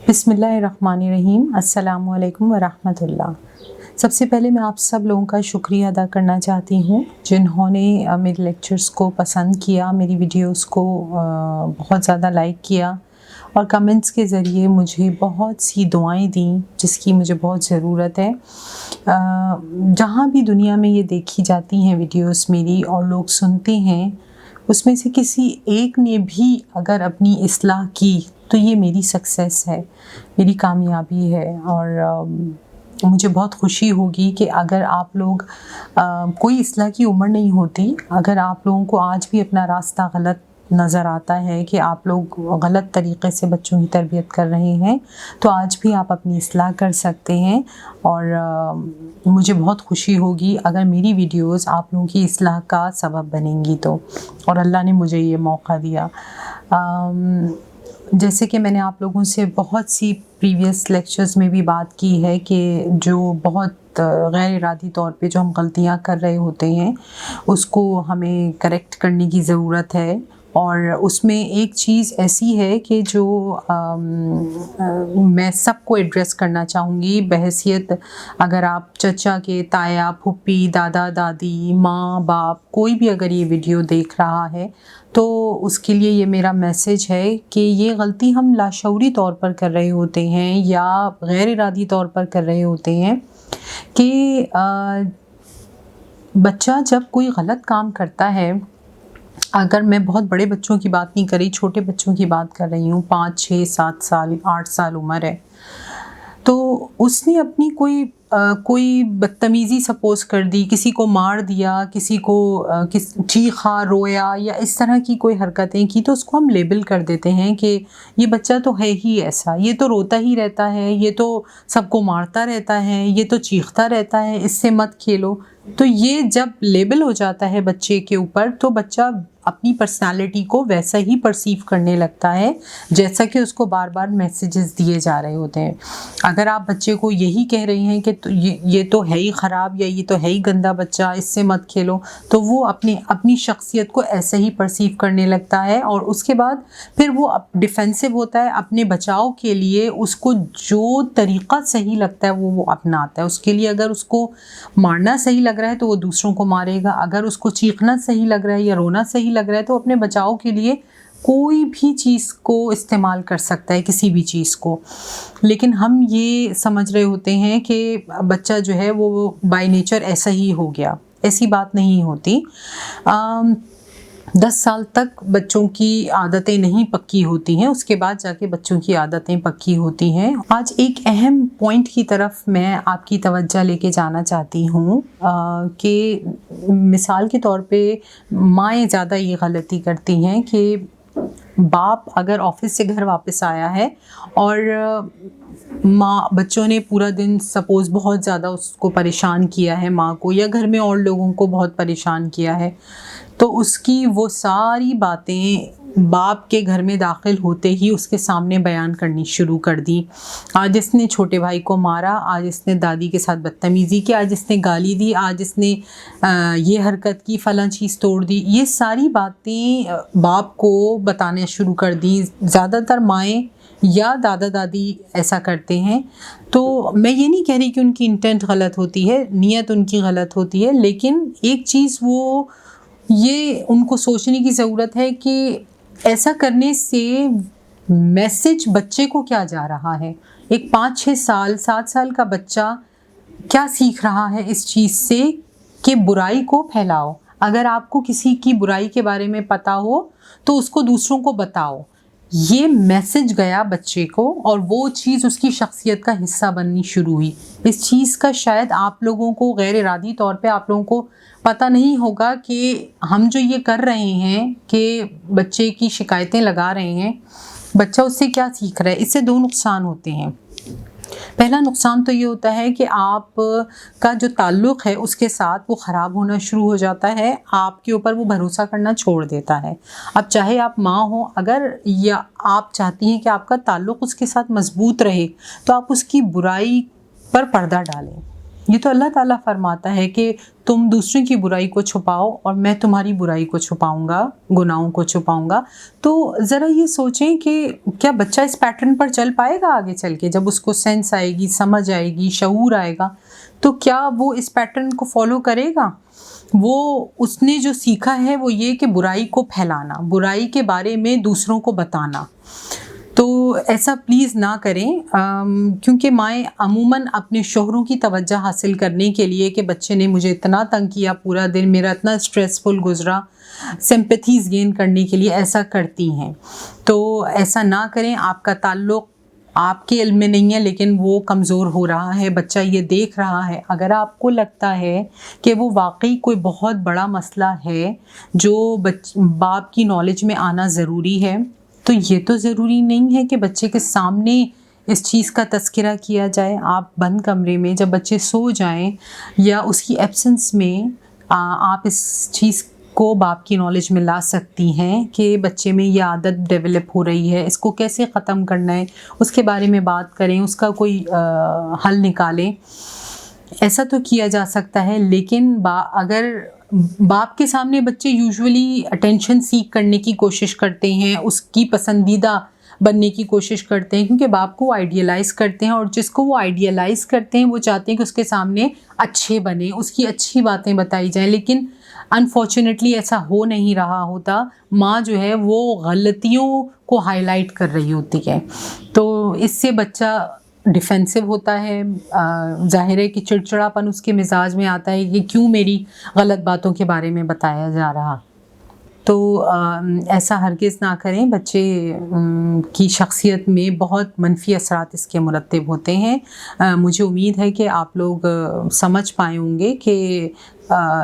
बिस्मिल्लाहिर्रहमानिर्रहीम। अस्सलामु अलैकुम वरहमतुल्लाह। सबसे पहले मैं आप सब लोगों का शुक्रिया अदा करना चाहती हूँ जिन्होंने मेरे लेक्चर्स को पसंद किया, मेरी वीडियोस को बहुत ज़्यादा लाइक किया और कमेंट्स के ज़रिए मुझे बहुत सी दुआएं दी जिसकी मुझे बहुत ज़रूरत है। जहाँ भी दुनिया में ये देखी जाती हैं वीडियोस मेरी और लोग सुनते हैं, उसमें से किसी एक ने भी अगर अपनी इस्लाह की तो ये मेरी सक्सेस है, मेरी कामयाबी है। और मुझे बहुत खुशी होगी कि अगर आप लोग कोई इस्लाह की उम्र नहीं होती, अगर आप लोगों को आज भी अपना रास्ता गलत नज़र आता है कि आप लोग गलत तरीक़े से बच्चों की तरबियत कर रहे हैं, तो आज भी आप अपनी इस्लाह कर सकते हैं। और मुझे बहुत खुशी होगी अगर मेरी वीडियोस आप लोगों की इस्लाह का सबब बनेंगी तो, और अल्लाह ने मुझे ये मौका दिया। जैसे कि मैंने आप लोगों से बहुत सी प्रीवियस लेक्चर्स में भी बात की है कि जो बहुत गैर इरादी तौर पे जो हम गलतियां कर रहे होते हैं उसको हमें करेक्ट करने की ज़रूरत है। और उसमें एक चीज़ ऐसी है कि जो मैं सबको एड्रेस करना चाहूँगी बहैसियत, अगर आप चचा के, ताया, फूफी, दादा दादी, माँ बाप, कोई भी अगर ये वीडियो देख रहा है तो उसके लिए ये मेरा मैसेज है कि ये गलती हम लाशऊरी तौर पर कर रहे होते हैं या गैर इरादी तौर पर कर रहे होते हैं कि बच्चा जब कोई गलत काम करता है, अगर मैं बहुत बड़े बच्चों की बात नहीं कर रही, छोटे बच्चों की बात कर रही हूँ, 5, 6, 7 साल, 8 साल उम्र है, तो उसने अपनी कोई बदतमीज़ी सपोज़ कर दी, किसी को मार दिया, किसी को चीखा, रोया या इस तरह की कोई हरकतें की, तो उसको हम लेबल कर देते हैं कि ये बच्चा तो है ही ऐसा, ये तो रोता ही रहता है, ये तो सबको मारता रहता है, ये तो चीखता रहता है, इससे मत खेलो। तो ये जब लेबल हो जाता है बच्चे के ऊपर तो बच्चा अपनी पर्सनालिटी को वैसा ही परसीव करने लगता है जैसा कि उसको बार बार मैसेजेस दिए जा रहे होते हैं। अगर आप बच्चे को यही कह रहे हैं कि तो ये तो है ही ख़राब या ये तो है ही गंदा बच्चा, इससे मत खेलो, तो वो अपनी शख्सियत को ऐसे ही परसीव करने लगता है और उसके बाद फिर वो डिफेंसिव होता है। अपने बचाव के लिए उसको जो तरीक़ा सही लगता है वो अपनाता है। उसके लिए अगर उसको मारना सही लग रहा है तो वो दूसरों को मारेगा, अगर उसको चीखना सही लग रहा है या रोना सही लग रहा है तो अपने बचाव के लिए कोई भी चीज़ को इस्तेमाल कर सकता है, किसी भी चीज़ को। लेकिन हम ये समझ रहे होते हैं कि बच्चा जो है वो बाय नेचर ऐसा ही हो गया, ऐसी बात नहीं होती। 10 साल तक बच्चों की आदतें नहीं पक्की होती हैं, उसके बाद जाके बच्चों की आदतें पक्की होती हैं। आज एक अहम पॉइंट की तरफ मैं आपकी तवज्जो लेके जाना चाहती हूँ कि मिसाल के तौर पे माएँ ज़्यादा ये गलती करती हैं कि बाप अगर ऑफिस से घर वापस आया है और बच्चों ने पूरा दिन सपोज़ बहुत ज़्यादा उसको परेशान किया है, माँ को या घर में और लोगों को बहुत परेशान किया है, तो उसकी वो सारी बातें बाप के घर में दाखिल होते ही उसके सामने बयान करनी शुरू कर दी। आज इसने छोटे भाई को मारा, आज इसने दादी के साथ बदतमीज़ी की, आज इसने गाली दी, आज इसने ये हरकत की, फ़लाँ चीज़ तोड़ दी। ये सारी बातें बाप को बताने शुरू कर दी। ज़्यादातर माएँ या दादा दादी ऐसा करते हैं। तो मैं ये नहीं कह रही कि उनकी इंटेंट गलत होती है, नीयत उनकी गलत होती है, लेकिन एक चीज़ वो ये उनको सोचने की ज़रूरत है कि ऐसा करने से मैसेज बच्चे को क्या जा रहा है। एक 5, 6 साल, 7 साल का बच्चा क्या सीख रहा है इस चीज़ से कि बुराई को फैलाओ। अगर आपको किसी की बुराई के बारे में पता हो तो उसको दूसरों को बताओ। ये मैसेज गया बच्चे को और वो चीज़ उसकी शख्सियत का हिस्सा बननी शुरू हुई। इस चीज़ का शायद आप लोगों को गैर इरादी तौर पे आप लोगों को पता नहीं होगा कि हम जो ये कर रहे हैं कि बच्चे की शिकायतें लगा रहे हैं, बच्चा उससे क्या सीख रहा है। इससे 2 नुकसान होते हैं। पहला नुकसान तो ये होता है कि आप का जो ताल्लुक़ है उसके साथ वो ख़राब होना शुरू हो जाता है, आपके ऊपर वो भरोसा करना छोड़ देता है। अब चाहे आप माँ हो, अगर या आप चाहती हैं कि आपका ताल्लुक़ उसके साथ मज़बूत रहे तो आप उसकी बुराई पर पर्दा डालें। یہ تو اللہ تعالیٰ فرماتا ہے کہ تم دوسروں کی برائی کو چھپاؤ اور میں تمہاری برائی کو چھپاؤں گا، گناہوں کو چھپاؤں گا۔ تو ذرا یہ سوچیں کہ کیا بچہ اس پیٹرن پر چل پائے گا آگے چل کے؟ جب اس کو سینس آئے گی، سمجھ آئے گی، شعور آئے گا، تو کیا وہ اس پیٹرن کو فالو کرے گا؟ وہ اس نے جو سیکھا ہے وہ یہ کہ برائی کو پھیلانا، برائی کے بارے میں دوسروں کو بتانا۔ تو ایسا پلیز نہ کریں، کیونکہ مائیں عموماً اپنے شوہروں کی توجہ حاصل کرنے کے لیے کہ بچے نے مجھے اتنا تنگ کیا، پورا دن میرا اتنا اسٹریسفل گزرا، سمپیتھیز گین کرنے کے لیے ایسا کرتی ہیں۔ تو ایسا نہ کریں۔ آپ کا تعلق آپ کے علم میں نہیں ہے لیکن وہ کمزور ہو رہا ہے، بچہ یہ دیکھ رہا ہے۔ اگر آپ کو لگتا ہے کہ وہ واقعی کوئی بہت بڑا مسئلہ ہے جو باپ کی نالج میں آنا ضروری ہے، تو یہ تو ضروری نہیں ہے کہ بچے کے سامنے اس چیز کا تذکرہ کیا جائے۔ آپ بند کمرے میں جب بچے سو جائیں یا اس کی ایبسنس میں آپ اس چیز کو باپ کی نالج میں لا سکتی ہیں کہ بچے میں یہ عادت ڈیولپ ہو رہی ہے، اس کو کیسے ختم کرنا ہے، اس کے بارے میں بات کریں، اس کا کوئی حل نکالیں۔ ایسا تو کیا جا سکتا ہے، لیکن اگر باپ کے سامنے بچے یوزولی اٹینشن سیک کرنے کی کوشش کرتے ہیں، اس کی پسندیدہ بننے کی کوشش کرتے ہیں، کیونکہ باپ کو آئیڈیلائز کرتے ہیں، اور جس کو وہ آئیڈیلائز کرتے ہیں وہ چاہتے ہیں کہ اس کے سامنے اچھے بنے، اس کی اچھی باتیں بتائی جائیں، لیکن انفارچونیٹلی ایسا ہو نہیں رہا ہوتا۔ ماں جو ہے وہ غلطیوں کو ہائی لائٹ کر رہی ہوتی ہے، تو اس سے بچہ ڈیفینسو ہوتا ہے۔ ظاہر ہے کہ چڑچڑاپن اس کے مزاج میں آتا ہے کہ کیوں میری غلط باتوں کے بارے میں بتایا جا رہا۔ تو ایسا ہرگز نہ کریں۔ بچے کی شخصیت میں بہت منفی اثرات اس کے مرتب ہوتے ہیں۔ مجھے امید ہے کہ آپ لوگ سمجھ پائے ہوں گے کہ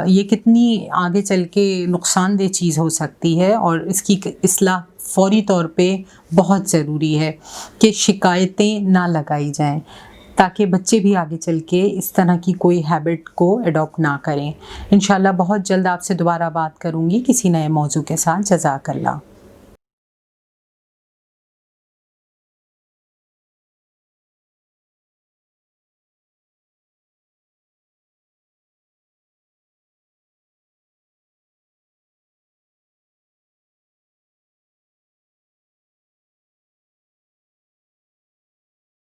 یہ کتنی آگے چل کے نقصان دہ چیز ہو سکتی ہے، اور اس کی اصلاح فوری طور پہ بہت ضروری ہے کہ شکایتیں نہ لگائی جائیں، تاکہ بچے بھی آگے چل کے اس طرح کی کوئی ہیبٹ کو اڈاپٹ نہ کریں۔ انشاءاللہ بہت جلد آپ سے دوبارہ بات کروں گی کسی نئے موضوع کے ساتھ۔ جزاک اللہ۔